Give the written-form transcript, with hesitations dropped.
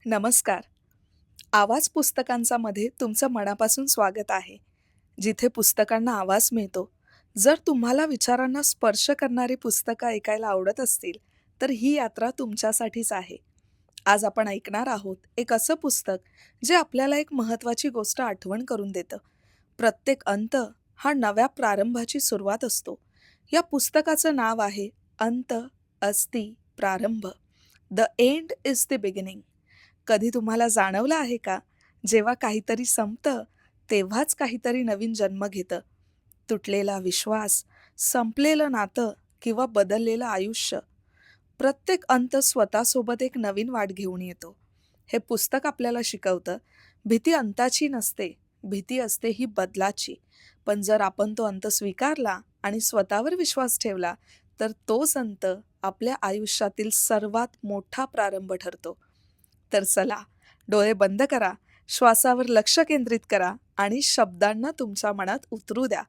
नमस्कार. आवाज पुस्तकांचा मध्ये तुमचं मनापासून स्वागत आहे. जिथे पुस्तकांना आवाज मिळतो. जर तुम्हाला विचारांना स्पर्श करणारी पुस्तकं ऐकायला आवडत असतील, तर ही यात्रा तुमच्यासाठीच आहे. आज आपण ऐकणार आहोत एक असं पुस्तक जे आपल्याला एक महत्त्वाची गोष्ट आठवण करून देतं. प्रत्येक अंत हा नव्या प्रारंभाची सुरुवात असतो. या पुस्तकाचं नाव आहे अंत अस्ति प्रारंभ. The end is the beginning. कधी तुम्हाला जाणवलं आहे का, जेव्हा काहीतरी संपतं, तेव्हाच काहीतरी नवीन जन्म घेतं? तुटलेला विश्वास, संपलेलं नातं किंवा बदललेलं आयुष्य. प्रत्येक अंत स्वतःसोबत एक नवीन वाट घेऊन येतो. हे पुस्तक आपल्याला शिकवतं, भीती अंताची नसते, भीती असते ही बदलाची. पण जर आपण तो अंत स्वीकारला आणि स्वतःवर विश्वास ठेवला, तर तोच अंत आपल्या आयुष्यातील सर्वात मोठा प्रारंभ ठरतो. तर चला, डोळे बंद करा, श्वासावर लक्ष केंद्रित करा आणि शब्दांना तुमच्या मनात उतरू द्या.